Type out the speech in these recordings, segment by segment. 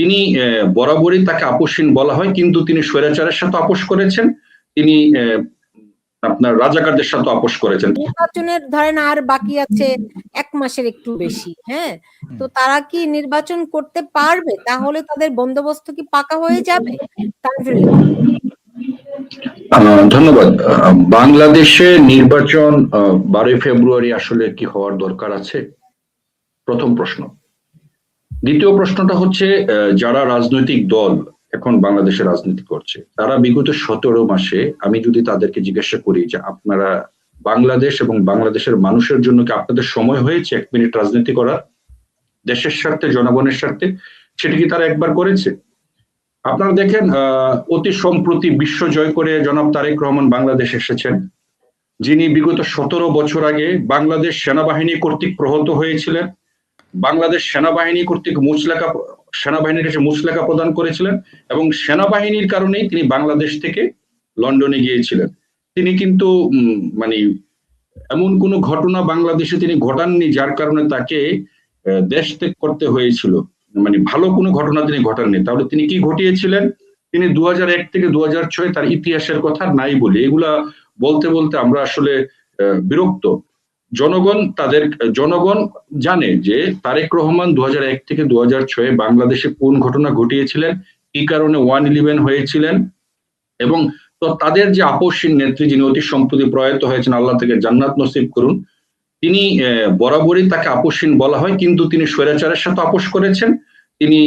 তিনি বরাবরই তাকে আপোষহীন বলা হয়, কিন্তু তিনি স্বৈরাচারের সাথে আপোষ করেছেন, তিনি আপনার রাজাকারদের সাথে আপোষ করেছেন। নির্বাচনের ধরেন আর বাকি আছে 1 মাসের একটু বেশি, হ্যাঁ, তো তারা কি নির্বাচন করতে পারবে? তাহলে তাদের বন্দোবস্ত কি পাকা হয়ে যাবে? ধন্যবাদ। বাংলাদেশে নির্বাচন 12ই ফেব্রুয়ারি আসলে কি হওয়ার দরকার আছে, প্রথম প্রশ্ন। দ্বিতীয় প্রশ্নটা হচ্ছে, যারা রাজনৈতিক দল এখন বাংলাদেশে রাজনীতি করছে তারা বিগত 17 মাসে আমি যদি তাদেরকে জিজ্ঞাসা করি যে আপনারা বাংলাদেশ এবং বাংলাদেশের মানুষের জন্য কি আপনাদের সময় হয়েছে 1 মিনিট রাজনীতি করার, দেশের স্বার্থে, জনগণের স্বার্থে, সেটা কি তারা একবার করেছে? আপনারা দেখেন অতি সম্প্রতি বিশ্ব জয় করে জনাব তারেক রহমান বাংলাদেশ এসেছেন, যিনি বিগত 17 বছর আগে বাংলাদেশ সেনাবাহিনী কর্তৃক প্রহত হয়েছিলেন, বাংলাদেশ সেনাবাহিনী কর্তৃক সেনাবাহিনীর কাছে মুচলেখা প্রদান করেছিলেন, এবং সেনাবাহিনীর কারণেই তিনি বাংলাদেশ থেকে লন্ডনে গিয়েছিলেন। তিনি কিন্তু মানে এমন কোনো ঘটনা বাংলাদেশে তিনি ঘটাননি যার কারণে তাকে দেশ ত্যাগ করতে হয়েছিল, মানে ভালো কোনো ঘটনা তিনি ঘটাননি। তাহলে তিনি কি ঘটিয়েছিলেন? তিনি 2001 থেকে 2006 তার ইতিহাসের কথা নাই বলি, এগুলা বলতে বলতে আমরা আসলে বিরক্ত। জনগণ জানে যে তারেক রহমান 2001 থেকে 2006 বাংলাদেশে কোন ঘটনা ঘটিয়েছিলেন, কি কারণে 1/11 হয়েছিলেন, এবং তো তাদের যে আপোষহীন নেত্রী, যিনি অতি সম্প্রতি প্রয়াত হয়েছেন, আল্লাহ থেকে জান্নাত নসিব করুন, তিনি বরাবরই তাকে আপোষহীন বলা হয়, কিন্তু তিনি স্বৈরাচারের সাথে আপোষ করেছেন, তিনি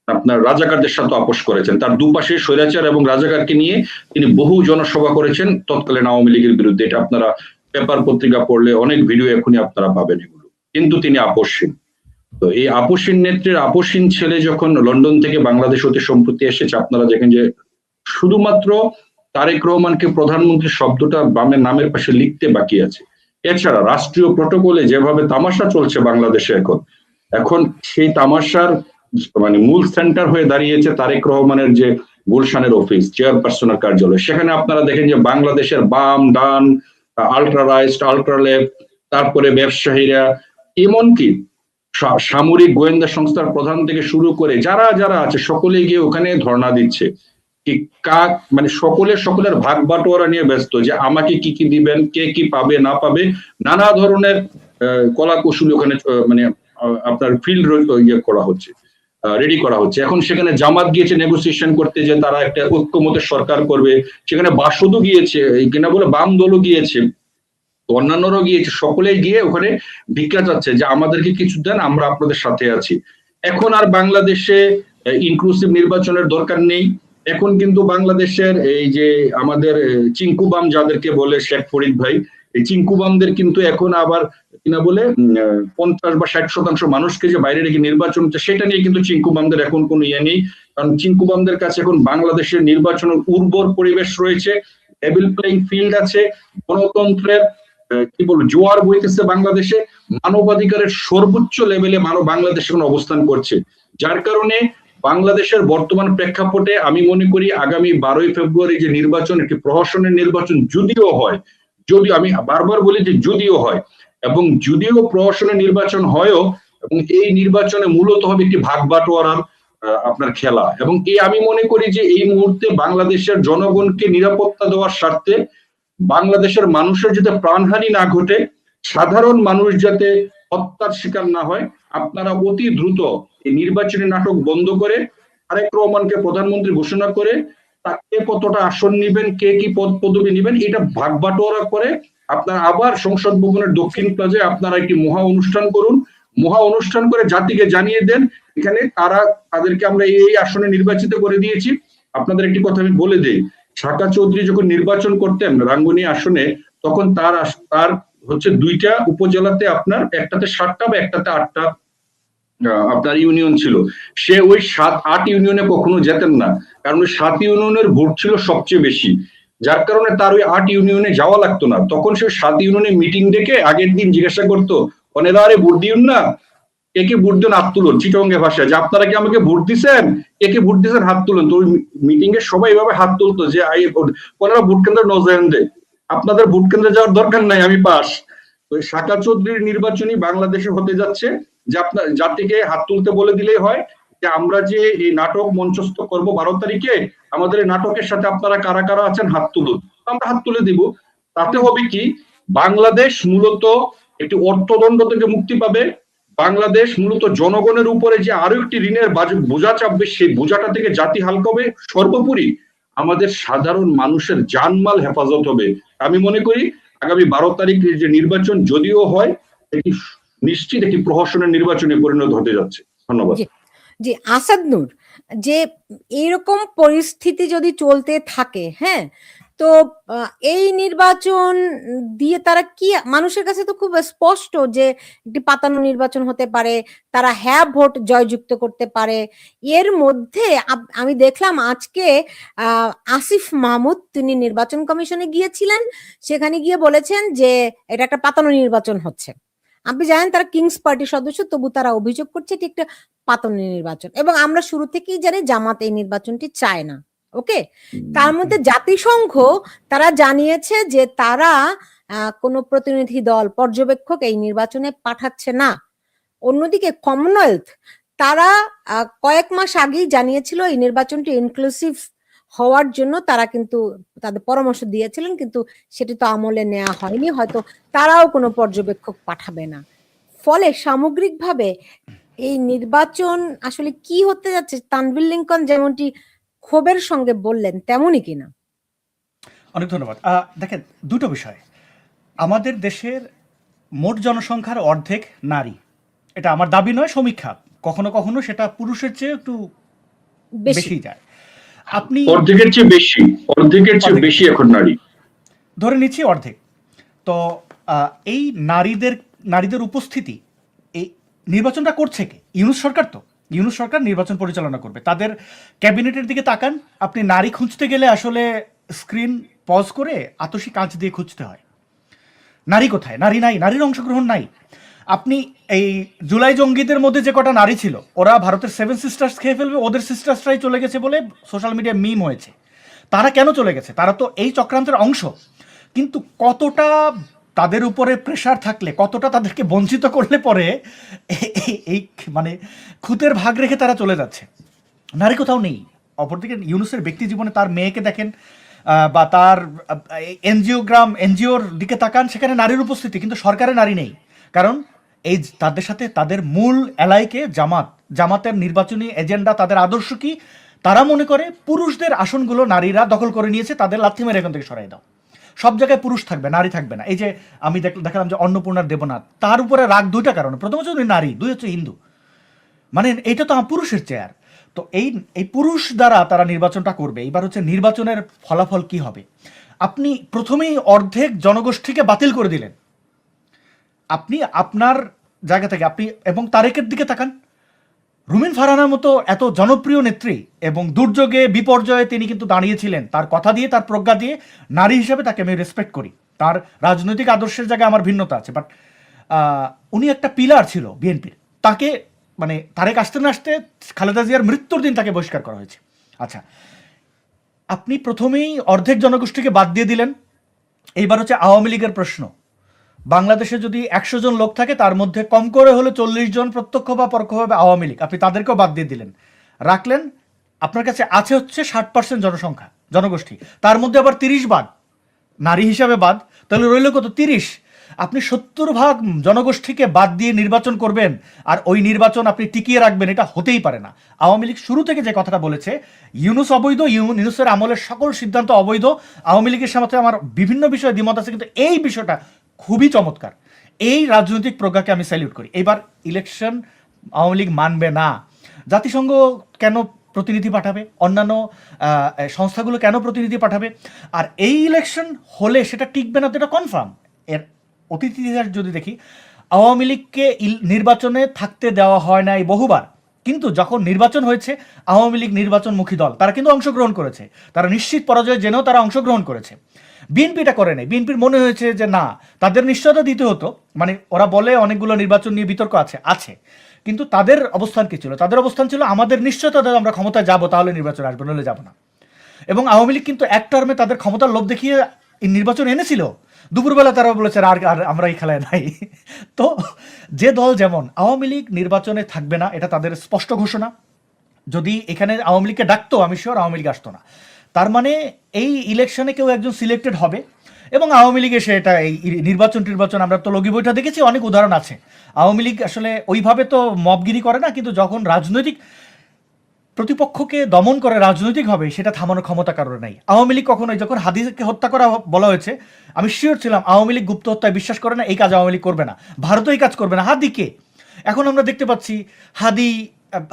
আপনার রাজাকারদের সাথে আপোষ করেছেন। তার দুপাশে স্বৈরাচার এবং রাজাকারকে নিয়ে তিনি বহু জনসভা করেছেন তৎকালীন আওয়ামী লীগের বিরুদ্ধে। এটা আপনারা পেপার পত্রিকা পড়লে অনেক ভিডিও এখনই আপনারা পাবেন এগুলো। কিন্তু তিনি আপোষহীন। তো এই আপোষহীন নেত্রীর আপোষহীন ছেলে যখন লন্ডন থেকে বাংলাদেশ অতি সম্প্রতি এসেছে, আপনারা দেখেন যে শুধুমাত্র তারেক রহমানকে প্রধানমন্ত্রী শব্দটা বামের নামের পাশে লিখতে বাকি আছে। এছাড়া রাষ্ট্রীয় প্রটোকলে যেভাবে তামাশা চলছে বাংলাদেশে এখন সেই তামাশার মানে মূল সেন্টার হয়ে দাঁড়িয়েছে তারেক রহমানের যে গুলশানের অফিস, চেয়ারপারসনের কার্যালয়। সেখানে আপনারা দেখেন যে বাংলাদেশের বাম, ডান, আল্ট্রা রাইট, আল্ট্রা লেফট, তারপরে ব্যবসায়ীরা, এমনকি সামরিক গোয়েন্দা সংস্থার প্রধান থেকে শুরু করে যারা যারা আছে সকলে গিয়ে ওখানে ধর্ণা দিচ্ছে। মানে সকলের ভাগ বাটোয়ারা নিয়ে ব্যস্ত, যে আমাকে কি কি দিবেন, কে কি পাবে না পাবে, নানা ধরনের কলা কৌশল ওখানে মানে আপনার ফিল্ড করা হচ্ছে, রেডি করা হচ্ছে। এখন সেখানে জামাত গিয়েছে নেগোসিয়েশন করতে, যে তারা একটা ঐক্যমতের সরকার করবে। সেখানে বাসদও গিয়েছে, কিনা বলে বাম দলও গিয়েছে, অন্যান্যরাও গিয়েছে, সকলেই গিয়ে ওখানে ভিক্ষা চাচ্ছে যে আমাদেরকে কিছু দেন, আমরা আপনাদের সাথে আছি। এখন আর বাংলাদেশে ইনক্লুসিভ নির্বাচনের দরকার নেই। এখন কিন্তু বাংলাদেশের এই যে আমাদের চিঙ্কুবাম যাদেরকে বলে শেখ ফরিদ ভাই, এই চিঙ্কুবামদের কিন্তু এখন আবার কিনা বলে 50 বা 60% মানুষকে যে বাইরে রেখে নির্বাচন হচ্ছে, সেটা নিয়ে কিন্তু চিঙ্কুবামদের এখন কোনো ইয়ে নেই। কারণ চিঙ্কুবামদের কাছে এখন বাংলাদেশের নির্বাচনের উর্বর পরিবেশ রয়েছে, লেভেল প্লেইং ফিল্ড আছে, গণতন্ত্রের কি বলবো জোয়ার বইতেছে বাংলাদেশে, মানবাধিকারের সর্বোচ্চ লেভেলে বাংলাদেশ এখন অবস্থান করছে। যার কারণে বাংলাদেশের বর্তমান প্রেক্ষাপটে আমি মনে করি আগামী 12ই ফেব্রুয়ারি যে নির্বাচন, একটি প্রহসনের নির্বাচন যদিও হয়, যদিও আমি বারবার বলি যে যদিও হয়, এবং যদিও প্রহসনের নির্বাচন হয়ও, এবং এই নির্বাচনে মূলত হবে একটি ভাগ বাটোয়ারার আপনার খেলা। এবং আমি মনে করি যে এই মুহূর্তে বাংলাদেশের জনগণকে নিরাপত্তা দেওয়ার স্বার্থে, বাংলাদেশের মানুষের যাতে প্রাণহানি না ঘটে, সাধারণ মানুষ যাতে হত্যার শিকার না হয়, আপনারা অতি দ্রুত এই নির্বাচনী নাটক বন্ধ করে তারেক রহমানকে প্রধানমন্ত্রী ঘোষণা করে তাকে কতটা আসন নিবেন, কে কি পদ পদবি নিবেন, এটা ভাগ বাটোয়ারা করে আপনারা আবার সংসদ ভবনের দক্ষিণ প্লাজায় আপনারা একটি মহা অনুষ্ঠান করুন। মহা অনুষ্ঠান করে জাতিকে জানিয়ে দেন এখানে তাদেরকে আমরা এই আসনে নির্বাচিত করে দিয়েছি। আপনাদের একটি কথা আমি বলে দিই, ঢাকা চৌধুরী যখন নির্বাচন করতেন রাঙ্গুনি আসনে, তখন তার হচ্ছে 2টা উপজেলাতে আপনার একটাতে 7টা বা একটাতে 8টা আপনার ইউনিয়ন ছিল। সে ওই 7-8 ইউনিয়নে কখনো যেতেন না, কারণ ওই 7 ইউনিয়নের ভোট ছিল সবচেয়ে বেশি, যার কারণে তার ওই 8 ইউনিয়নে যাওয়া লাগতো না। তখন সে 7 ইউনিয়নে মিটিং ডেকে আগের দিন জিজ্ঞাসা করতো, অনেরা আরে ভোট দিন না, কে কে ভোট দেন হাত তুলুন, চিটঙ্গে ভাষায়, যে আপনারা কি আমাকে ভোট দিচ্ছেন, কে কে ভোট দিচ্ছেন হাত তুলুন। তো ওই মিটিং এ সবাই এভাবে হাত তুলতো যে ওনারা ভোট কেন্দ্রে নজেন দে, আপনাদের ভোট কেন্দ্রে যাওয়ার দরকার নাই, আমি পাস। তো ঢাকা চৌধুরীর নির্বাচনী বাংলাদেশে হতে যাচ্ছে, যে আপনার জাতিকে হাত তুলতে বলে দিলেই হয়, যে আমরা যে এই নাটক মঞ্চস্থ করব 12 তারিখে, আমাদের এই নাটকের সাথে আপনারা কারা কারা আছেন হাত তুলুন। আমরা হাত তুলে দিব। তাতে হবে কি, বাংলাদেশ মূলত একটি অর্থদণ্ড থেকে মুক্তি পাবে। বাংলাদেশ মূলত জনগণের উপরে যে আরো একটি ঋণের বোঝা চাপবে, সেই বোঝাটা থেকে জাতি হালকা হবে। সর্বোপরি আমাদের সাধারণ মানুষের জানমাল হেফাজত হবে। আমি মনে করি আগামী 12 তারিখের যে নির্বাচন যদিও হয়, এটি নিশ্চিত একটি প্রহসনের নির্বাচনে পরিণত হতে যাচ্ছে। ধন্যবাদ। জি আসাদ নূর, যে এরকম পরিস্থিতি যদি চলতে থাকে, হ্যাঁ, তো এই নির্বাচন দিয়ে তারা কি, মানুষের কাছে তো খুব স্পষ্ট যে একটি পাতানো নির্বাচন হতে পারে, তারা হ্যাঁ ভোট জয়যুক্ত করতে পারে। এর মধ্যে আমি দেখলাম আজকে আসিফ মাহমুদ তিনি নির্বাচন কমিশনে গিয়েছিলেন, সেখানে গিয়ে বলেছেন যে এটা একটা পাতানো নির্বাচন হচ্ছে। আপনি জানেন তারা কিংস পার্টির সদস্য, তবু তারা অভিযোগ করছে এটি একটা পাতানো নির্বাচন, এবং আমরা শুরু থেকেই জানি জামাত এই নির্বাচনটি চায় না। ওকে, তার মধ্যে জাতিসংঘ তারা জানিয়েছে যে তারা কোনো প্রতিনিধি দল পর্যবেক্ষক এই নির্বাচনে পাঠাচ্ছে না। অন্যদিকে কমনওয়েলথ তারা কয়েক মাস আগেই জানিয়েছিল এই নির্বাচনটি ইনক্লুসিভ হওয়ার জন্য তারা কিন্তু তাদের পরামর্শ দিয়েছিলেন, কিন্তু সেটি তো আমলে নেওয়া হয়নি, হয়তো তারাও কোনো পর্যবেক্ষক পাঠাবে না। ফলে সামগ্রিকভাবে এই নির্বাচন আসলে কি হতে যাচ্ছে, তানভীর লিঙ্কন যেমনটি ক্ষোভের সঙ্গে বললেন তেমনই কিনা? অনেক ধন্যবাদ। দেখেন, দুটো বিষয়। আমাদের দেশের মোট জনসংখ্যার অর্ধেক নারী, এটা আমার দাবি নয়, সমীক্ষা। কখনো কখনো সেটা পুরুষের চেয়ে একটু বেশি যায়। আপনি অর্ধেকের চেয়ে বেশি এখন নারী, ধরে নিচ্ছি অর্ধেক। তো এই নারীদের উপস্থিতি, এই নির্বাচনটা করছে কে? ইউনূস সরকার। তো ইউনূস সরকার নির্বাচন পরিচালনা করবে। তাদের ক্যাবিনেটের দিকে তাকান, আপনি নারী খুঁজতে গেলে আসলে স্ক্রিন পজ করে আতসী কাঁচ দিয়ে খুঁজতে হয়। নারী কোথায়? নারী নাই, নারীর অংশগ্রহণ নাই। আপনি এই জুলাই জঙ্গিদের মধ্যে যে কটা নারী ছিল, ওরা ভারতের 7 সিস্টার্স খেয়ে ফেলবে, ওদের সিস্টার্সরাই চলে গেছে বলে সোশ্যাল মিডিয়া মিম হয়েছে। তারা কেন চলে গেছে? তারা তো এই চক্রান্তের অংশ। কিন্তু কতটা তাদের উপরে প্রেশার থাকলে, কতটা তাদেরকে বঞ্চিত করলে পরে এই মানে খুঁতের ভাগ রেখে তারা চলে যাচ্ছে। নারী কোথাও নেই। অপরদিকে ইউনূসের ব্যক্তি জীবনে তার মেয়েকে দেখেন, বা তার এনজিওর দিকে তাকান, সেখানে নারীর উপস্থিতি, কিন্তু সরকারে নারী নেই। কারণ এই তাদের সাথে তাদের মূল এলাইকে জামাতের নির্বাচনী এজেন্ডা, তাদের আদর্শ কি? তারা মনে করে পুরুষদের আসনগুলো নারীরা দখল করে নিয়েছে, তাদের লাথি মেরে এখান থেকে সরাই দাও। সব জায়গায় পুরুষ থাকবে, নারী থাকবে না। এই যে আমি দেখালাম যে অন্নপূর্ণার দেবনাথ, তার উপরে রাগ দুইটা কারণে। প্রথম হচ্ছে উনি নারী, দুই হচ্ছে হিন্দু। মানে এটা তো পুরুষের চেয়ার। তো এই পুরুষ দ্বারা তারা নির্বাচনটা করবে। এবার হচ্ছে নির্বাচনের ফলাফল কি হবে। আপনি প্রথমেই অর্ধেক জনগোষ্ঠীকে বাতিল করে দিলেন। আপনি আপনার জায়গা থেকে আপনি এবং তারেকের দিকে তাকান। রুমিন ফারহানার মতো এত জনপ্রিয় নেত্রী, এবং দুর্যোগে বিপর্যয়ে তিনি কিন্তু দাঁড়িয়েছিলেন তার কথা দিয়ে, তার প্রজ্ঞা দিয়ে। নারী হিসেবে তাকে আমি রেসপেক্ট করি। তার রাজনৈতিক আদর্শের জায়গায় আমার ভিন্নতা আছে, বাট উনি একটা পিলার ছিল বিএনপির। তাকে মানে তারেক আসতে না আসতে খালেদা জিয়ার মৃত্যুর দিন তাকে বহিষ্কার করা হয়েছে। আচ্ছা, আপনি প্রথমেই অর্ধেক জনগোষ্ঠীকে বাদ দিয়ে দিলেন। এইবার হচ্ছে আওয়ামী লীগের প্রশ্ন। বাংলাদেশে যদি 100 জন লোক থাকে, তার মধ্যে কম করে হলে 40 জন প্রত্যক্ষ বা পরোক্ষভাবে আওয়ামী লীগ। আপনি তাদেরকেও বাদ দিয়ে দিলেন, রাখলেন আপনার কাছে আছে হচ্ছে 60% জনগোষ্ঠী, তার মধ্যে আবার 30 বাদ, নারী হিসাবে বাদ। তাহলে রইল কত? 30। আপনি 70% জনগোষ্ঠীকে বাদ দিয়ে নির্বাচন করবেন, আর ওই নির্বাচন আপনি টিকিয়ে রাখবেন, এটা হতেই পারে না। আওয়ামী লীগ শুরু থেকে যে কথাটা বলেছে, ইউনূস অবৈধ, ইউনূসের আমলের সকল সিদ্ধান্ত অবৈধ। আওয়ামী লীগের সাথে আমার বিভিন্ন বিষয়ে দ্বিমত আছে, কিন্তু এই বিষয়টা খুবই চমৎকার। এই রাজনৈতিক প্রজ্ঞাকে আমি স্যালিউট করি। এবার ইলেকশন আওয়ামী লীগ মানবে না। জাতিসংঘ কেন প্রতিনিধি পাঠাবে? অন্যান্য সংস্থাগুলো কেন প্রতিনিধি পাঠাবে? আর এই ইলেকশন হলে সেটা টিকবে না, তো এটা কনফার্ম। এর অতীত ইতিহাস যদি দেখি, আওয়ামী লীগকে নির্বাচনে থাকতে দেওয়া হয় নাই বহুবার, কিন্তু যখন নির্বাচন হয়েছে আওয়ামী লীগ নির্বাচনমুখী দল, তারা কিন্তু অংশগ্রহণ করেছে। তারা নিশ্চিত পরাজয় জেনেও তারা অংশগ্রহণ করেছে। বিএনপিটা করে নাই। বিএনপির মনে হয়েছে যে না, তাদের নিশ্চয়তা দিতে হতো। মানে ওরা বলে অনেকগুলো নির্বাচন নিয়ে বিতর্ক আছে, কিন্তু তাদের অবস্থান কি ছিল? তাদের অবস্থান ছিল আমাদের নিশ্চয়তা দেয় আমরা ক্ষমতায় যাব, তাহলে নির্বাচন আসবে, নইলে যাব না। এবং আওয়ামী লীগ কিন্তু এক টার্মে তাদের ক্ষমতার লোভ দেখিয়ে নির্বাচন এনেছিল। দুপুরবেলা তারা বলেছে আর আমরা এই খেলায় নাই। তো যে দল যেমন, আওয়ামী লীগ নির্বাচনে থাকবে না, এটা তাদের স্পষ্ট ঘোষণা। যদি এখানে আওয়ামী লীগকে ডাকতো আমি শিওর আওয়ামী লীগ আসতো না। তার মানে এই ইলেকশনে কেউ একজন সিলেক্টেড হবে এবং আওয়ামী লীগ এসে এটা এই নির্বাচন আমরা তো লগি বইটা দেখেছি, অনেক উদাহরণ আছে। আওয়ামী লীগ আসলে ওইভাবে তো মবগিরি করে না, কিন্তু যখন রাজনৈতিক প্রতিপক্ষকে দমন করে রাজনৈতিকভাবে, সেটা থামানোর ক্ষমতা কারোর নাই। আওয়ামী লীগ কখনোই, যখন হাদিকে হত্যা করা বলা হয়েছে, আমি শিওর ছিলাম আওয়ামী লীগ গুপ্ত হত্যায় বিশ্বাস করে না, এই কাজ আওয়ামী লীগ করবে না, ভারতও এই কাজ করবে না। হাদিকে এখন আমরা দেখতে পাচ্ছি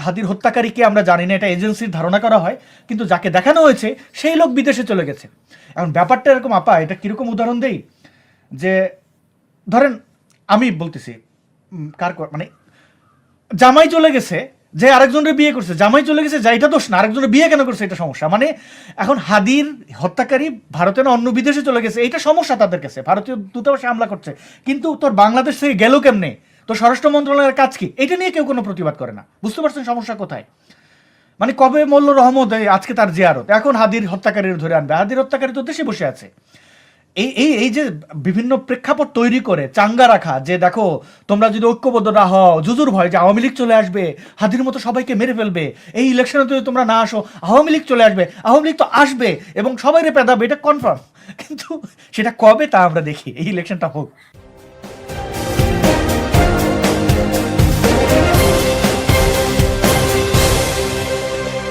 হাদির হত্যাকারীকে আমরা জানি না, এটা এজেন্সির ধারণা করা হয়, কিন্তু যাকে দেখানো হয়েছে সেই লোক বিদেশে চলে গেছে। এখন ব্যাপারটা এরকম আপা, এটা কিরকম উদাহরণ দেই, যে ধরেন আমি বলতেছি মানে জামাই চলে গেছে, যে আরেকজনের বিয়ে করছে, জামাই চলে গেছে যা, এটা দোষ না, আরেকজনের বিয়ে কেন করছে এটা সমস্যা। মানে এখন হাদির হত্যাকারী ভারতে না অন্য বিদেশে চলে গেছে, এটা সমস্যা তাদের কাছে, ভারতীয় দূতাবাসে হামলা করছে, কিন্তু তোর বাংলাদেশ থেকে গেল কেমনে, তোর স্বরাষ্ট্র মন্ত্রণালয়ের কাজ কি, এটা নিয়ে কেউ কোনো প্রতিবাদ করে না। বুঝতে পারছেন সমস্যা কোথায়? মানে কবে মল্ল রহমত, আজকে তার জিয়ারত, এখন হাদির হত্যাকারীর ধরে আনবে। হাদির হত্যাকারী তো দেশে বসে আছে। এই যে বিভিন্ন প্রেক্ষাপট তৈরি করে চাঙ্গা রাখা, যে দেখো তোমরা যদি ঐক্যবদ্ধ না হও, জুজুর ভয় যে আওয়ামী লীগ চলে আসবে, হাদির মতো সবাইকে মেরে ফেলবে, এই ইলেকশনে যদি তোমরা না আসো আওয়ামী লীগ চলে আসবে, আওয়ামী লীগ তো আসবে এবং সবাই পেদাবে, এটা কনফার্ম। কিন্তু সেটা কবে তা আমরা দেখি, এই ইলেকশনটা হোক।